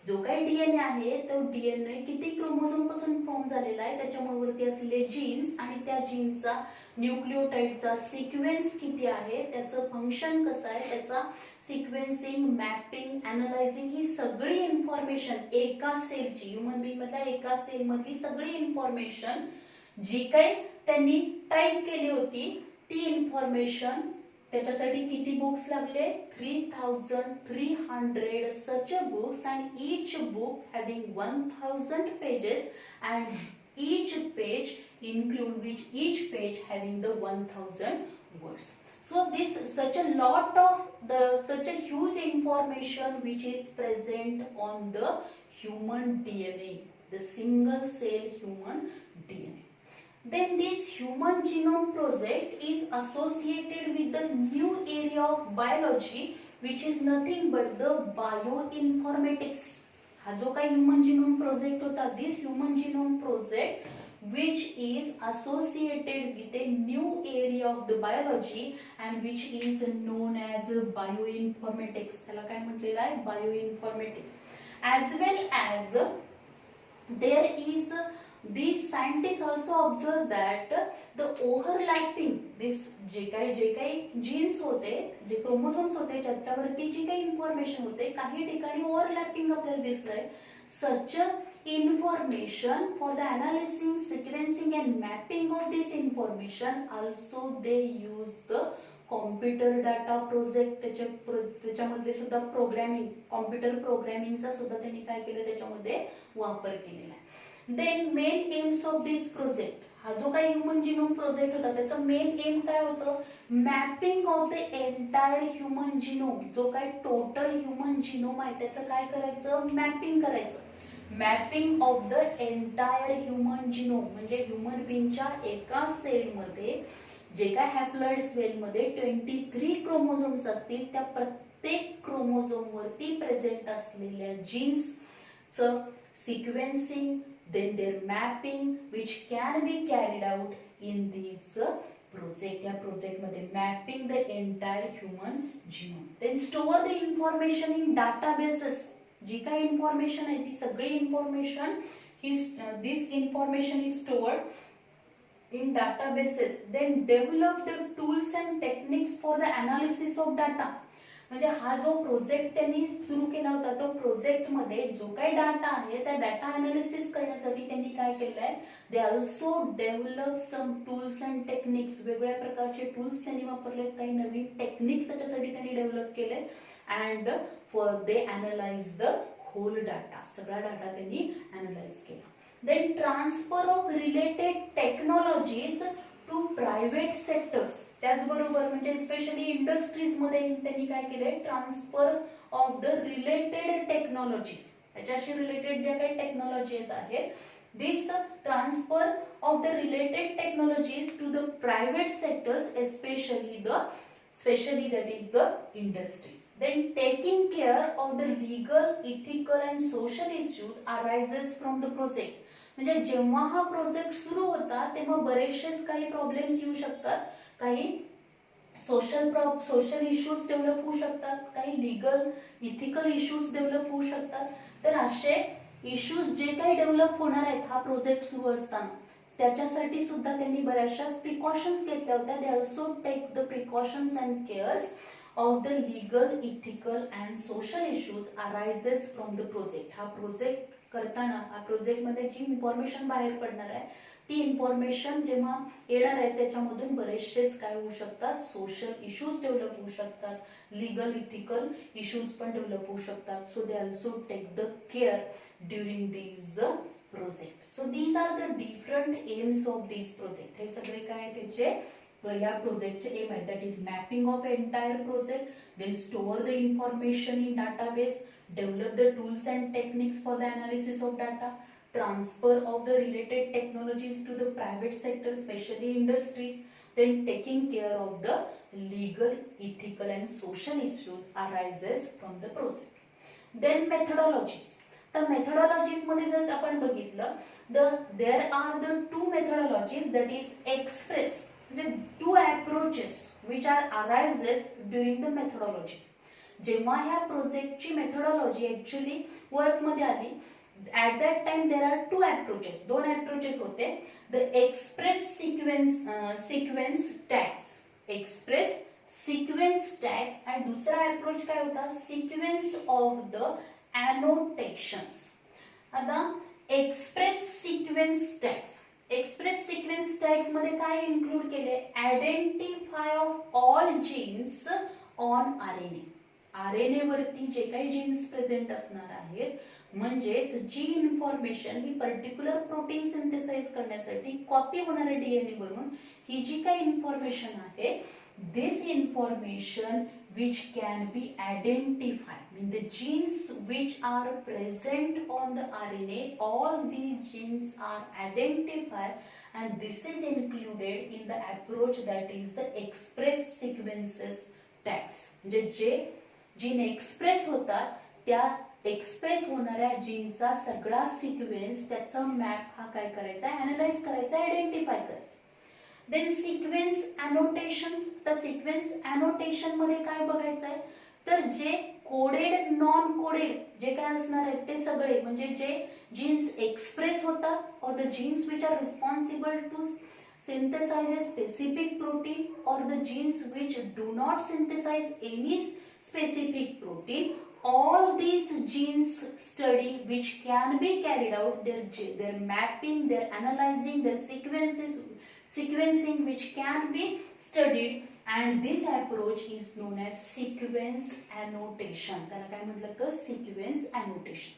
Speaker 1: जो काही DNA आहे तो DNA किती क्रोमोझोम पासून फॉर्म झालेला आहे, त्याच्यावरती असलेले जीन्स आणि त्या जीन्सचा न्यूक्लियोटाइडचा सिक्वेन्स किती आहे, त्याचं फंक्शन कसं आहे, त्याचा सिक्वेन्सिंग, मॅपिंग, अनालायझिंग, ही सगळी इन्फॉर्मेशन एका सेलची, ह्युमन बीइंग मधल्या एका सेल मधली सगळी इन्फॉर्मेशन जी काही त्यांनी टाइप केली होती ती इन्फॉर्मेशन, त्याच्यासाठी किती बुक्स लागले? 3300 such books and each book having 1000 pages and each page having the 1000 words. So this such a huge information which is present on the human DNA, the single cell human DNA. Then this human genome project is associated with the new area of biology which is nothing but the bioinformatics. हा जो काही human genome project होता, this human genome project which is associated with a new area of the biology and which is known as bioinformatics. त्याला काय म्हटलेलं आहे? Bioinformatics. As well as there is these scientists also observe that the overlapping this जे काही jeans होते, जे chromosomes होते, त्याच्यावरती जी काही इन्फॉर्मेशन होते, काही ठिकाणी ओव्हरलॅपिंग आपल्याला दिसलंय. such information for the analyzing, sequencing and mapping of this information also they use the computer data project. त्याच्यामध्ये सुद्धा प्रोग्रामिंग, कॉम्प्युटर प्रोग्रामिंगचा सुद्धा त्यांनी काय केलं, त्याच्यामध्ये वापर केलेला आहे. Then main aims of this project, हा जो काही ह्युमन जिनोम प्रोजेक्ट होता त्याचा मेन एम काय होतं? Mapping of the entire human genome. जो काही टोटल ह्युमन जिनोम आहे त्याचं काय करायचं? मॅपिंग करायचं. Mapping of the entire human genome, म्हणजे ह्युमन बीइंगच्या एका सेलमध्ये जे काय हॅप्लॉइड सेलमध्ये 23 क्रोमोझोम्स असतील, त्या प्रत्येक क्रोमोझोम वरती प्रेझेंट असलेल्या जीन्सचं sequencing, then their mapping which can be carried out in this project. या प्रोजेक्ट मध्ये mapping the entire human genome, then store the information in databases. जी काही इन्फॉर्मेशन आहे ती सगळी information this information is stored in databases, then develop the tools and techniques for the analysis of data. म्हणजे हा जो project त्यांनी सुरू केला होता, तो प्रोजेक्ट मध्ये जो काही डाटा आहे त्या डाटा अनालिसिस करण्यासाठी त्यांनी काय केलंय, they also develop some tools and techniques. वेगवेगळ्या प्रकारचे टूल्स त्यांनी वापरलेत, काही नवीन टेक्निक्स त्याच्यासाठी त्यांनी डेव्हलप केले. And for they analyse the whole data, सगळा डाटा त्यांनी अनालाइज केला. Then transfer of related technologies to private sectors. त्याचबरोबर म्हणजे स्पेशली इंडस्ट्रीज मध्ये त्यांनी काय केले, transfer of the related technologies, त्याच्याशी रिलेटेड ज्या काही टेक्नॉलॉजीज आहेत, this transfer of the related technologies to the private sectors, especially that is the industries. Then taking care of the legal, ethical and social issues arises from the project. म्हणजे जेव्हा हा project सुरू होता तेव्हा बरेचसेच काही problems येऊ शकतात, काही सोशल इश्यूज डेव्हलप होऊ शकतात, काही लीगल इथिकल इश्यूज डेव्हलप होऊ शकतात. तर असे इश्यूज जे काही डेव्हलप होणार आहेत हा प्रोजेक्ट सुरू असताना, त्याच्यासाठी सुद्धा त्यांनी बऱ्याचशा प्रिकॉशन्स घेतल्या होत्या. They also take the precautions and cares of the legal, ethical and social issues arises from the project. हा प्रोजेक्ट करताना हा प्रोजेक्ट मध्ये जी इन्फॉर्मेशन बाहेर पडणार आहे ती इन्फॉर्मेशन जेव्हा येणार आहे त्याच्यामधून बरेचसेच काय होऊ शकतात, सोशल इश्यूज डेव्हलप होऊ शकतात, लीगल इथिकल इश्यूज पण डेव्हलप होऊ शकतात. So they also take the care during this project. So these are the different aims of this project. हे सगळे काय त्याचे या प्रोजेक्टचे एम आहे, that is mapping of entire project, then store the information in database, develop the tools and techniques for the analysis of data, transfer of the related technologies to the private sector, especially industries, then taking care of the legal, ethical and social issues arises from the project. Then methodologies. तर methodologies मध्ये जर आपण बघितलं, there are the two methodologies, that is express, म्हणजे two approaches which are arises during the methodologies. जेव्हा ह्या प्रोजेक्टची methodology actually work मध्ये आली, at that time there are two approaches, दोन अप्रोचेस होते. The express sequence tags, express sequence tags, आणि दुसरा अप्रोच काय होता, सिक्वेन्स ऑफ द एनोटेशन्स. आता express sequence tags, express sequence tags मध्ये काय इन्क्लूड केले, identify of all genes on RNA. RNA वरती जे काही जीन्स प्रेझेंट असणार आहेत, म्हणजेच जी इन्फॉर्मेशन ही पर्टिक्युलर प्रोटीन सिंथेसाइज करण्यासाठी कॉपी होणाऱ्या डीएनए वरून, ही जी काही इन्फॉर्मेशन आहे, दिस information which can be identified, mean the genes which are present on the RNA, all these genes are identified and this is included in the approach that is the express sequences tags. म्हणजे जे gene express होतात त्या express होणाऱ्या जीनचा सगळा sequence, त्याचा map हा काय करायचा, अनालाइज करायचा, आयडेंटिफाय करायचा. Then sequence annotations. तर सिक्वेन्स अनोटेशन मध्ये काय बघायचं आहे, तर जे कोडेड, नॉन कोडेड जे काय असणार आहेत ते सगळे, म्हणजे जे जीन्स एक्सप्रेस होतात, और the genes which are responsible to synthesize a specific protein, or the genes which do not synthesize any specific protein, all these genes study which can be carried out, their mapping, their analyzing, their sequencing which can be studied, and this approach is known as sequence annotation. त्याला काय म्हटलं तर sequence annotation.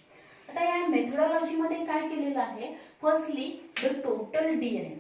Speaker 1: आता या methodology मध्ये काय केलेलं आहे, firstly the total DNA.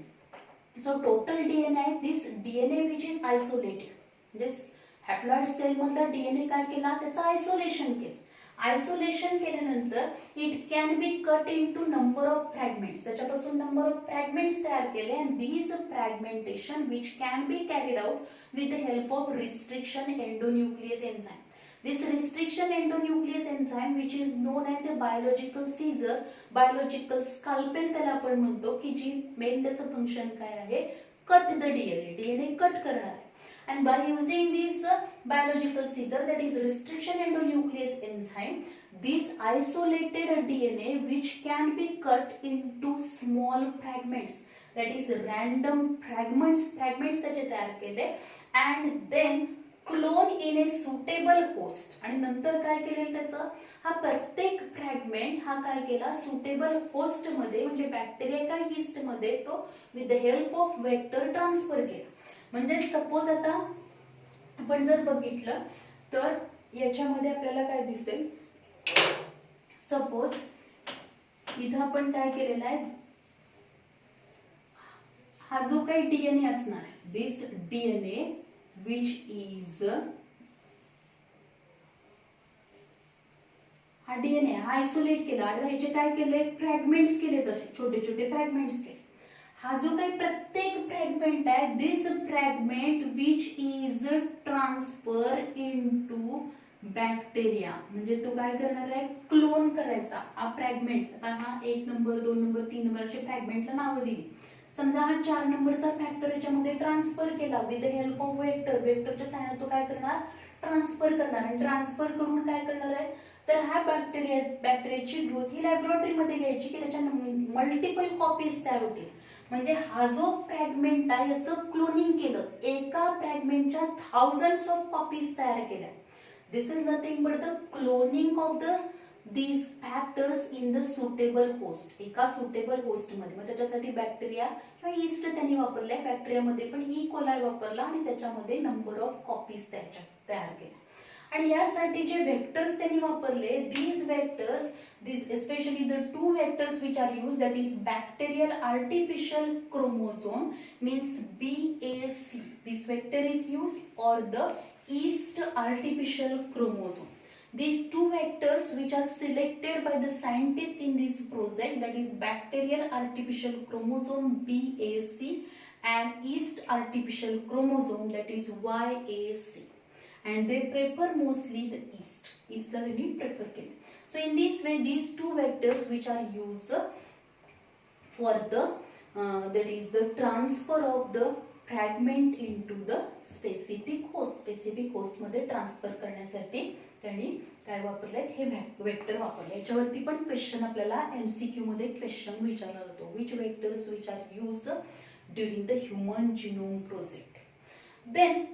Speaker 1: So total DNA, this DNA which is isolated, this haploid cell मधला डीएनए काय केला, त्याचं आयसोलेशन केलं. आयसोलेशन केल्यानंतर it can be cut into number of fragments, त्याच्यापासून नंबर ऑफ फ्रॅगमेंट्स तयार केले and these fragmentation which can be carried out with the help of restriction endonuclease enzyme. This restriction endonuclease enzyme which is known as a biological seizure, biological scalpel त्याला आपण म्हणतो, की जी main त्याचं function काय आहे, cut the DNA cut करणार आहे. And by using this biological seizure, that is restriction endonuclease enzyme, this isolated DNA which can be cut into small fragments, that is random fragments त्याचे तयार केले and then clone in a suitable host. आणि नंतर काय केलेलं त्याचं, हा प्रत्येक फ्रॅगमेंट हा काय केला, सुटेबल होस्ट मध्ये म्हणजे बॅक्टेरिया का यीस्ट मध्ये तो with the help of vector transfer केला. म्हणजे सपोज आता आपण जर बघितलं तर याच्यामध्ये आपल्याला काय दिसेल, सपोज इथं आपण काय केलेलं आहे, हा जो काही डीएनए असणार आहे, दिस डीएनए which is हा डीएनए हा आयसोलेट केला आणि ह्याचे काय केले, फ्रॅगमेंट्स केले, तसे छोटे छोटे फ्रॅगमेंट्स केले. हा जो काही प्रत्येक फ्रॅगमेंट आहे, this fragment which is transfer into bacteria, म्हणजे तो काय करणार आहे, क्लोन करायचा हा फ्रॅगमेंट. आता हा 1 नंबर 2 नंबर 3 नंबर असे फ्रॅगमेंटला नावं दिली. समजा हा 4 नंबरचा फॅक्टर याच्यामध्ये ट्रान्सफर केला with the help of vector, वेक्टरच्या सहाय्याने तो काय करणार, ट्रान्सफर करणार. आणि ट्रान्सफर करून काय करणार आहे, तर हा बॅक्टेरियाची ग्रोथ ही लॅबोरेटरीमध्ये घ्यायची की त्याच्या मल्टिपल कॉपीज तयार होतील. म्हणजे हा जो फ्रॅगमेंट आहे याचं क्लोनिंग केलं, एका फ्रॅगमेंटच्या थाउजंड्स ऑफ कॉपीज तयार केल्या. This is nothing but the cloning of the these factors in the suitable host, एका सुटेबल होस्ट मध्ये. मग त्याच्यासाठी बॅक्टेरिया किंवा यीस्ट त्यांनी वापरले, बॅक्टेरियामध्ये पण ई कोलाई वापरला आणि त्याच्यामध्ये नंबर ऑफ कॉपीज तयार केल्या. आणि यासाठी जे वेक्टर्स त्यांनी वापरले, these vectors, these especially the 2 vectors which are used, that is bacterial artificial chromosome means BAC, this vector is used, or the yeast artificial chromosome. These 2 vectors which are selected by the scientist in this project, that is bacterial artificial chromosome BAC and yeast artificial chromosome, that is YAC, and they prefer mostly the yeast la they prefer केले. So in this way these 2 vectors which are used for the that is the transfer of the fragment into the specific host मध्ये transfer करण्यासाठी त्यांनी काय वापरले, हे vector वापरले. याच्यावरती पण क्वेश्चन आपल्याला एमसीक्यू मध्ये क्वेश्चन विचारला जातो, which vectors which are use during the human genome project. Then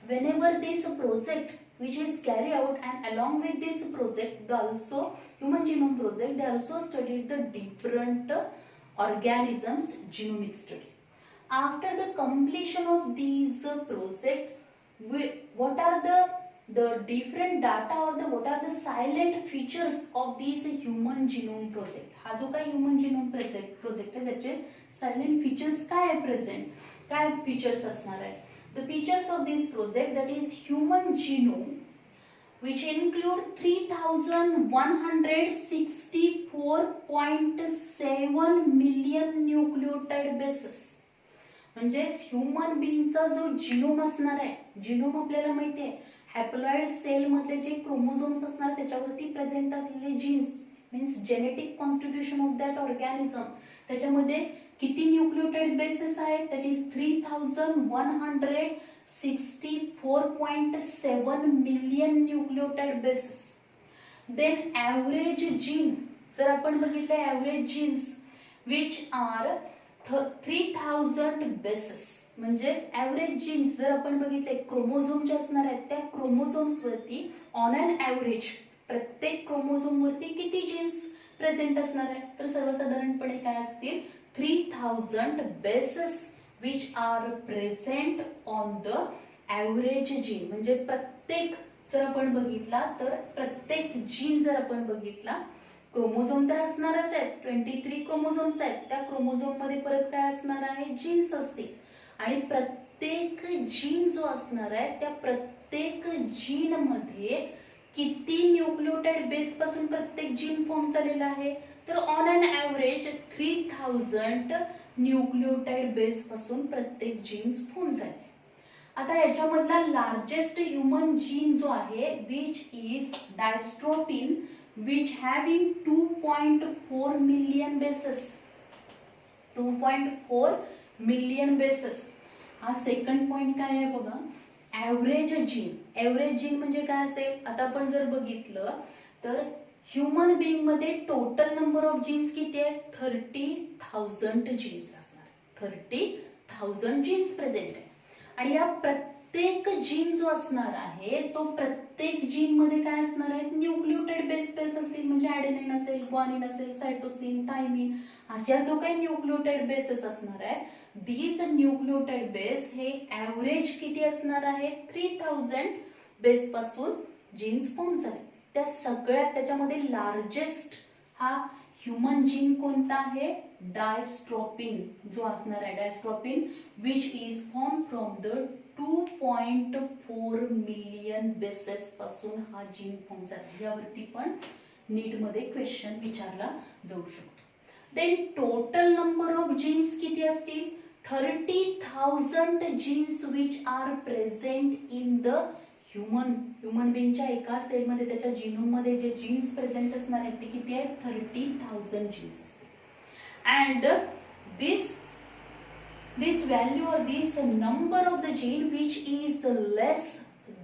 Speaker 1: whenever this project which is carried out, and along with this project they also, human genome project, they also studied the different organisms genomic study. After the completion of these project, what are the different data or what are the silent features of these human genome project. हा जो काही human genome project आहे त्याचे silent features काय आहे, present काय features असणार आहे. The features of this project, that is human genome, which include 3164.7 million nucleotide bases. म्हणजे ह्युमन बीइंगचा जो जिनोम असणार आहे, जिनोम आपल्याला माहिती आहे हॅप्लॉइड सेल मधले जे क्रोमोझोम्स असणार त्याच्यावरती प्रेझेंट असलेले genes means genetic constitution of that organism, त्याच्यामध्ये किती न्यूक्लियोटाइड बेसेस आहेत, that is 3164.7 million nucleotide bases. Then average gene जर आपण बघितलं, average genes which are 3000 bases, म्हणजे ॲव्हरेज जीन्स जर आपण बघितले क्रोमोझोमचे असणार आहेत, त्या क्रोमोझोम्स वरती ऑन अन ॲव्हरेज प्रत्येक क्रोमोझोम वरती किती जीन्स प्रेझेंट असणार आहे, तर सर्वसाधारणपणे काय असतील 3000 bases which are present on the average gene. म्हणजे प्रत्येक जर आपण बघितला तर प्रत्येक जीन जर आपण बघितला, क्रोमोझोम तर असणारच आहेत, 23 क्रोमोझोम्स आहेत, त्या क्रोमोझोम मध्ये परत काय असणार आहे, जीन्स असतील. आणि प्रत्येक जीन जो असणार आहे त्या प्रत्येक जीन मध्ये किती न्यूक्लियोटाइड बेस पासून प्रत्येक जीन फॉर्म झालेला आहे, तर on an average 3000 nucleotide base पासून प्रत्येक जीन्स फॉर्म झाले. आता याच्यामधला लार्जेस्ट ह्युमन जीन जो आहे which is dystrophin, which having 2.4 million bases. 2.4 million bases. हा सेकंड पॉइंट काय आहे बघा, ॲव्हरेज जीन. ॲव्हरेज जीन म्हणजे काय असेल, आता आपण जर बघितलं तर ह्युमन बिंग मध्ये टोटल नंबर ऑफ जीन्स किती आहे, 30,000 जीन्स असणार. 30,000 जीन्स प्रेझेंट आहे. आणि या प्रत्येक जीन जो असणार आहे तो प्रत्येक जीन मध्ये काय असणार आहे, न्यूक्लियोटाइड बेस पेअर्स असतील, म्हणजे ॲडेनिन असेल, ग्वानिन असेल, सायटोसिन, थायमिन, अशा जो काही न्यूक्लियोटाइड बेसेस असणार आहे, दीज न्यूक्लियोटाइड बेस हे ॲव्हरेज किती असणार आहे, 3000 बेस पासून जीन्स फॉर्म झाले. त्या सगळ्यात त्याच्यामध्ये लार्जेस्ट हा ह्युमन जीन कोणता आहे, डायस्ट्रोफिन जो असणार आहे, dystrophin which is form from the 2.4 million bases पासून हा जीन फॉर्म झाला. यावरती पण नीट मध्ये क्वेश्चन विचारला जाऊ शकतो. Then total number of genes किती असतील, 30,000 genes which are present in the human बिंगच्या एका सेल मध्ये, त्याच्या जीनोम मध्ये जे जीन्स प्रेझेंट असणार आहेत ते किती आहेत, 30,000 जीन्स असतील. And this value or this number of the gene which is less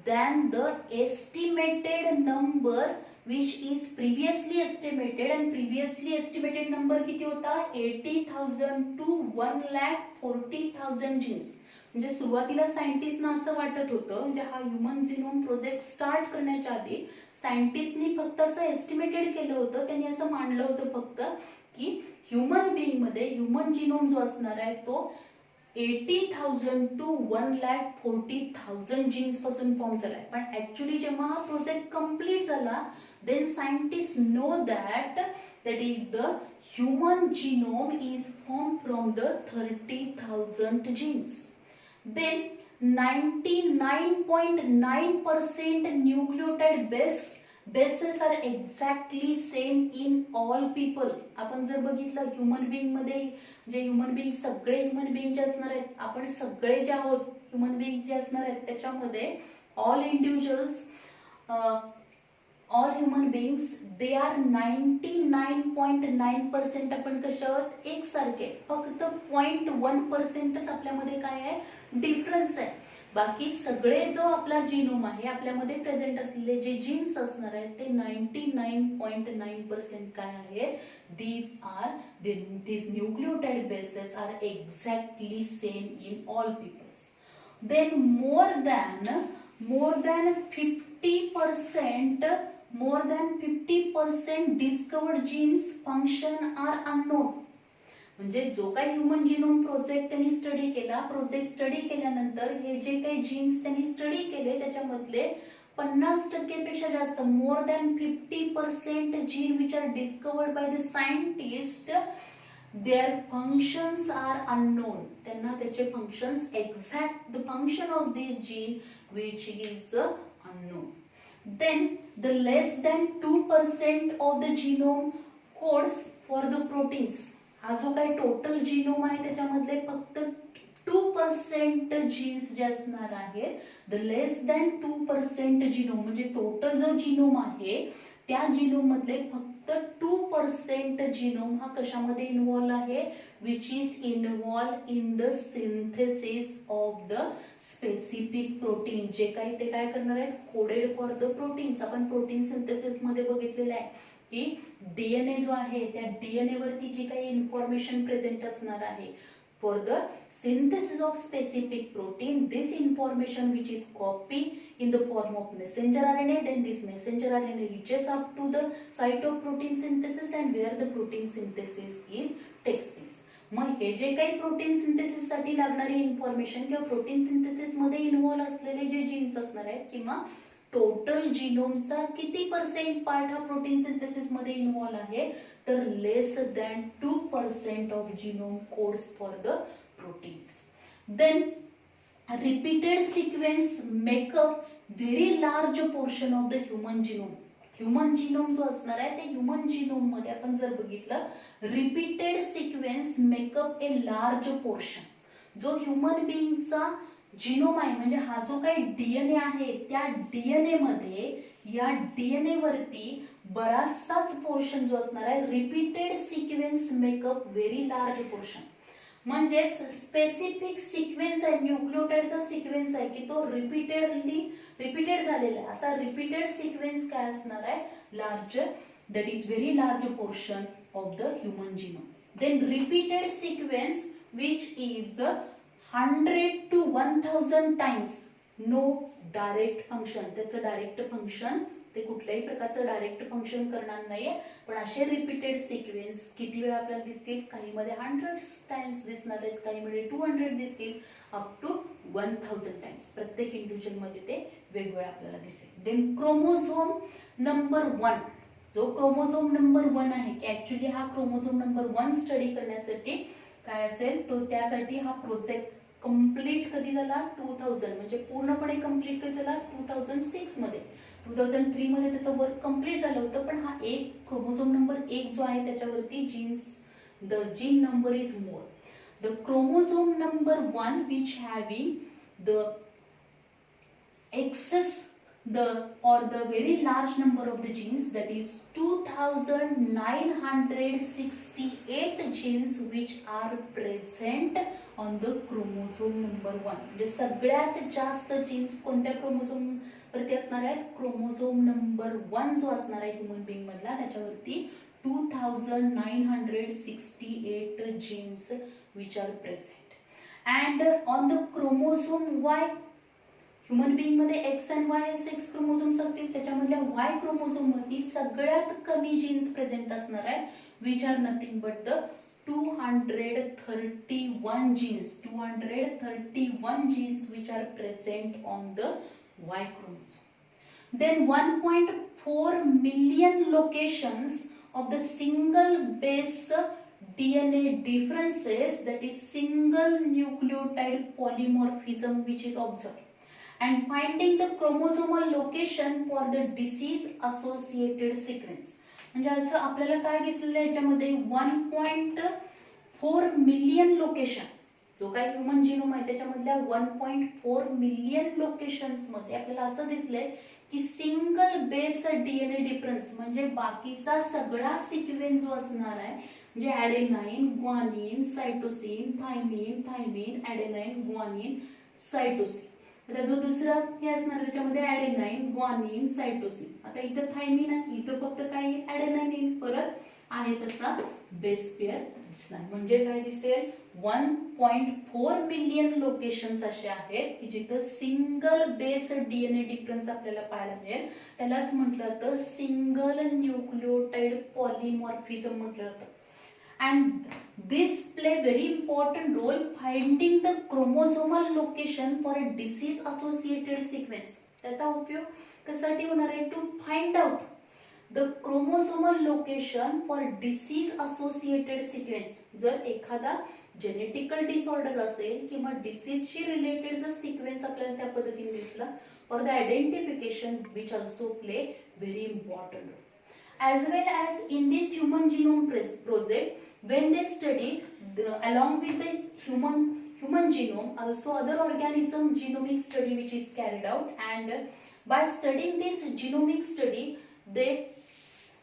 Speaker 1: than the estimated number which is previously estimated, and previously estimated number किती होता, 80,000 to 1,40,000 जीन्स. म्हणजे सुरुवातीला सायंटिस्टना असं वाटत होतं, म्हणजे हा ह्युमन जिनोम प्रोजेक्ट स्टार्ट करण्याच्या आधी सायंटिस्टनी फक्त असं एस्टिमेटेड केलं होतं, त्यांनी असं मांडलं होतं फक्त की ह्युमन बिंग मध्ये ह्युमन जिनोम जो असणार आहे तो 80,000 to 1,40,000 जीन्स पासून फॉर्म झालाय. पण ऍक्च्युली जेव्हा हा प्रोजेक्ट कंप्लीट झाला, then scientists know that is the human genome is formed from the 30,000 genes. Then 99.9% nucleotide bases are exactly same in all people. आपण जर बघितलं ह्युमन बिंग मध्ये, जे ह्युमन बिंग सगळे ह्युमन बिंग जे असणार आहेत, आपण सगळे जे आहोत ह्युमन बिंग जे असणार आहेत त्याच्यामध्ये all individuals, all human beings they are 99.9% आपण कसे आहोत, एकसारखे. फक्त 0.1%च आपल्यामध्ये काय आहे, डिफरन्स आहे. बाकी सगळे जो आपला जीनोम आहे, आपल्यामध्ये प्रेझेंट असलेले जे जीन्स असणार आहेत ते 99.9% काय आहेत, these nucleotide bases are exactly same in all peoples. Then more than 50% discovered genes function are unknown. म्हणजे जो काही ह्युमन जिनोम प्रोजेक्ट त्यांनी स्टडी केला, प्रोजेक्ट स्टडी केल्यानंतर हे जे काही जीन्स त्यांनी स्टडी केले त्याच्यामधले 50% पेक्षा जास्त, more than 50% gene which are discovered by the scientist, their functions are unknown. त्यांना त्याचे functions, exact the function of this gene which is unknown. Then the less than 2% of the genome codes for the proteins. हा जो काही total genome आहे त्याच्यामधले फक्त 2% jeans जे असणार आहेत, द लेस दॅन 2% जीनोम म्हणजे टोटल जो जीनोम आहे त्या जीनोम मधले फक्त 2% जीनोम हा कशामध्ये इन्व्हॉल्व आहे, which is involve in the synthesis of the specific protein. जे काही ते काय करणार आहेत, कोडेड फॉर द प्रोटीन्स. आपण प्रोटीन सिंथेसिस मध्ये बघितलेलं आहे की डीएनए जो आहे त्या डीएनए वरती जी काही इन्फॉर्मेशन प्रेझेंट असणार आहे for the synthesis of specific protein, this information which is copied in the form of messenger RNA, then this messenger RNA reaches up to the site of protein synthesis and where the protein synthesis is takes place. मग हे जे काही protein synthesis साठी लागणारी information किंवा protein synthesis मध्ये involve असलेले जे जीन्स असणार आहेत किंवा टोटल जीनोमचा किती पर्सेंट पार्ट हा प्रोटीन सिंथेसिस मध्ये इन्व्हॉल्व आहे, तर less than 2% of genome codes for the proteins. Then repeated sequence make up very large portion of the human genome. Human genome जो असणार आहे ते ह्युमन जिनोम मध्ये आपण जर बघितलं repeated sequence makeup a large portion. जो ह्युमन बिंगचा जिनोम आहे म्हणजे हा जो काही डीएनए आहे त्या डीएनए मध्ये या डीएनए वरती बराचसाच पोर्शन जो असणार आहे repeated sequence make up very large portion. म्हणजेच स्पेसिफिक सिक्वेन्स आहे न्यूक्लियोटाइडचा सिक्वेन्स आहे की तो रिपीटेड झालेला आहे. असा रिपीटेड सिक्वेन्स काय असणार आहे large, that is very large portion of the human genome. Then repeated sequence which is 100 to 1000 times no direct function. त्याचं डायरेक्ट फंक्शन ते कुठल्याही प्रकारचं डायरेक्ट फंक्शन करणार नाहीये, पण असे रिपीटेड सिक्वेन्स किती वेळा आपल्याला दिसतील, काही मध्ये 100 टाइम्स दिसणार आहेत, काही मध्ये 200 दिसतील, अप टू 1000 टाइम्स. प्रत्येक इंडिव्हिज्युअल मध्ये ते वेगवेगळं आपल्याला दिसेल. देन क्रोमोझोम नंबर 1, जो क्रोमोझोम नंबर 1 आहे की ऍक्च्युली हा क्रोमोझोम नंबर 1 स्टडी करण्यासाठी काय असेल तो त्यासाठी हा प्रोजेक्ट कंप्लीट कधी झाला 2000, म्हणजे पूर्णपणे कंप्लीट कधी झाला 2006 मध्ये. 2003 मध्ये त्याचं वर्क कंप्लीट झालं होतं, पण हा एक क्रोमोझोम नंबर 1 जो आहे त्याच्यावरती the gene number is more. The chromosome number 1 which having the excess or the very large number of the genes, that is 2968 genes which are present on the chromosome number 1. म्हणजे सगळ्यात जास्त jeans कोणत्या chromosome वरती असणार आहेत, chromosome number 1 जो असणार आहे ह्युमन बिंग मधला त्याच्यावरती 2968 genes which are present. And on the chromosome Y, human being मध्ये एक्स अँड वाय हे 6 क्रोमोझोम्स असतील, त्याच्यामधल्या वाय क्रोमोझोम वरती सगळ्यात कमी जीन्स प्रेझेंट असणार आहेत, which are nothing but the 231 genes which are present on the Y chromosome. Then 1.4 million locations of the single base DNA differences, that is single nucleotide polymorphism which is observed. And finding the chromosomal location for the disease associated sequence. म्हणजे असं आपल्याला काय दिसलेलं आहे याच्यामध्ये 1.4 million location, जो काही human genome आहे त्याच्यामधल्या 1.4 मिलियन लोकेशन्स मध्ये आपल्याला असं दिसलंय की सिंगल बेस डीएनए डिफरन्स, म्हणजे बाकीचा सगळा सिक्वेन्स जो असणार आहे म्हणजे adenine, guanine, cytosine, thymine, adenine, guanine, cytosine. आता जो दुसरा हे असणार त्याच्यामध्ये ॲडेनाइन, ग्वानिन, सायटोसिन. आता इथं थायमिन आहे, इथं फक्त काय ॲडेनाइन परत आहे तसा बेस पेअर दिसणार. म्हणजे काय दिसेल 1.4 मिलियन लोकेशन्स असे आहेत की जिथं सिंगल बेस डीएनए डिफरन्स आपल्याला पाहायला मिळेल. त्यालाच म्हटलं जातं सिंगल न्यूक्लियोटाइड पॉलिमॉर्फिझम म्हटलं जातं. And this play very important role finding the chromosomal location for a disease associated sequence. त्याचा उपयोग कशासाठी होणार आहे, to find out the chromosomal location for disease associated sequence. जर एखादा जेनेटिकल डिसऑर्डर असेल किंवा डिसीजशी रिलेटेड जर सिक्वेन्स आपल्याला त्या पद्धतीने दिसला, for the identification which also play very important role. As well as in this human genome project, when they studied along with this human genome, also other organism genomic study which is carried out, and by studying this genomic study, they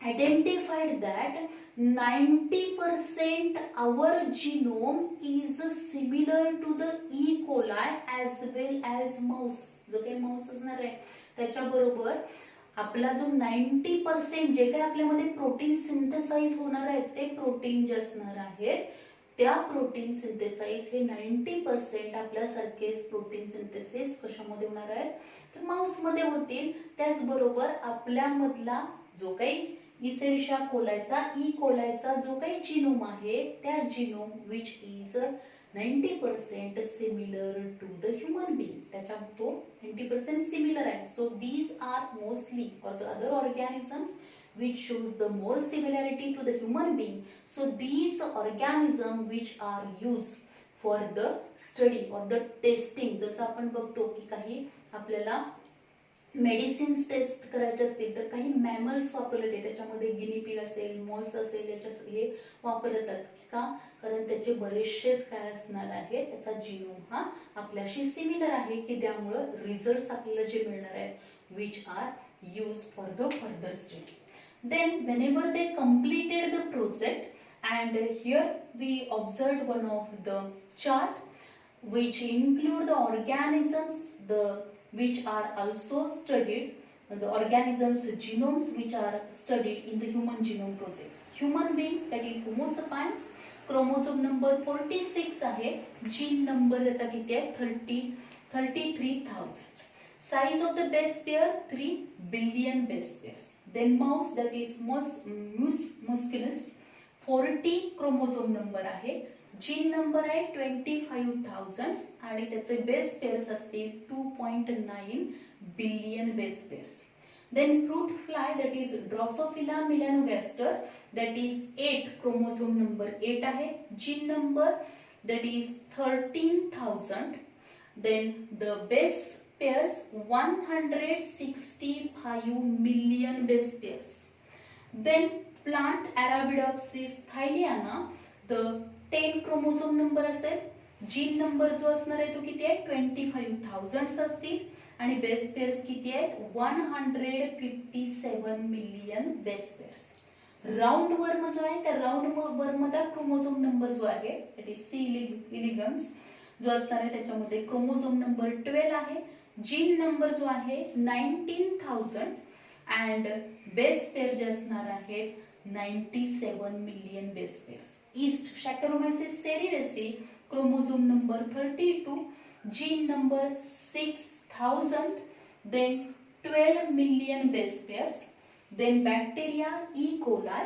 Speaker 1: identified that 90% our genome is similar to the E. coli as well as mouse. जो काही Mouse असणार आहे त्याच्याबरोबर आपला जो 90% जे काही आपल्यामध्ये प्रोटीन सिंथेसाइज होणार आहे ते प्रोटीन जे असणार आहे त्या प्रोटीन सिंथेसाइज हे 90% आपल्यासारखेच प्रोटीन सिंथेसिस कशामध्ये होणार आहे तर माऊस मध्ये होतील. त्याचबरोबर आपल्यामधला जो काही इसेरिशिया कोलायचा ई कोलायचा जो काही जिनोम आहे त्या genome which is 90% similar to the human being. त्याच्यात तो 90% similar आहे. So these are mostly or the other organisms which shows the more similarity to the human being. So these organisms which are used for the study or the testing, जसं आपण बघतो की काही आपल्याला medicines taste करायचे असतील तर काही मॅमल्स वापरले जाते, त्याच्यामध्ये गिनीपिग असेल, मॉस असेल, याच्या हे वापरले जातात. का? कारण त्याचे बरेचसेच काय असणार आहे, त्याचा जिनोम हा आपल्याशी सिमिलर आहे, की त्यामुळं रिझल्ट्स आपल्याला जे मिळणार आहेत which are use for the further study. Then whenever they completed the project, and here we observed one of the chart which include the organisms which are also studied, the organisms genomes which are studied in the human genome project. Human being, that is homo sapiens, chromosome number 46 आहे, gene number त्याचा किती आहे 33,000. Size of the base pair 3 billion base pairs. Then mouse, that is musculus, 40 chromosome number आहे, gene number आहे 25,000 आणि त्याचे base pairs असतील 2.9 billion base pairs. Then fruit fly, that is Drosophila melanogaster, that is 8 chromosome number 8 आहे, gene number that is 13,000. Then the base pairs 165 million base pairs. Then plant Arabidopsis thaliana, the 10 chromosome number असेल, gene number जो असणार आहे तो किती आहे 25,000 असतील आणि बेस पेअर्स किती आहेत 157 मिलियन बेस पेअर्स. राऊंड वर्म जो आहे त्या राऊंड वर्मचा क्रोमोझोम नंबर जो आहे दॅट इज सी इलिगन्स जो असणार आहे त्याच्यामध्ये क्रोमोझोम नंबर 12 आहे, जीन नंबर जो आहे 19,000 अँड बेस पेअर जे असणार आहेत 97 million base pairs. East Saccharomyces cerevisiae, chromosome number 32, gene number 6,000, then 12 million base pairs. Then bacteria E. coli,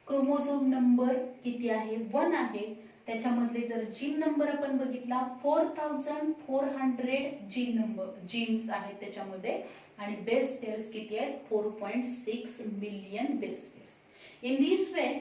Speaker 1: chromosome number किती आहे 1 आहे, त्याच्यामधले जर जीन नंबर आपण बघितला 4,400 जीन्स आहेत त्याच्यामध्ये आणि बेस पेअर्स किती आहेत 4.6 million base pairs. In this way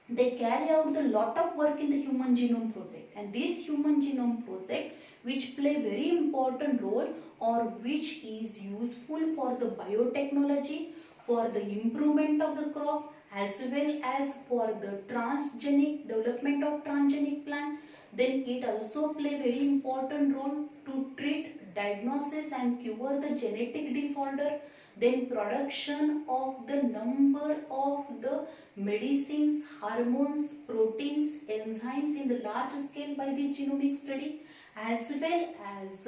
Speaker 1: they carry out the lot of work in the human genome project, and this human genome project which play very important role or which is useful for the biotechnology, for the improvement of the crop as well as for the transgenic development of transgenic plant. Then it also play very important role to treat, diagnosis and cure the genetic disorder. Then production of the number of the medicines, hormones, proteins, enzymes in the large scale by the genomic study, as well as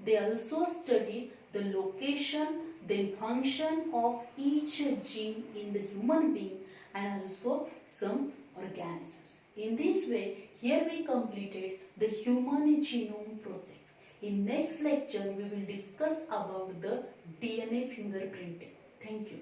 Speaker 1: they also study the location, the function of each gene in the human being and also some organisms. In this way, here we completed the human genome project. In next lecture, we will discuss about the DNA fingerprinting. Thank you.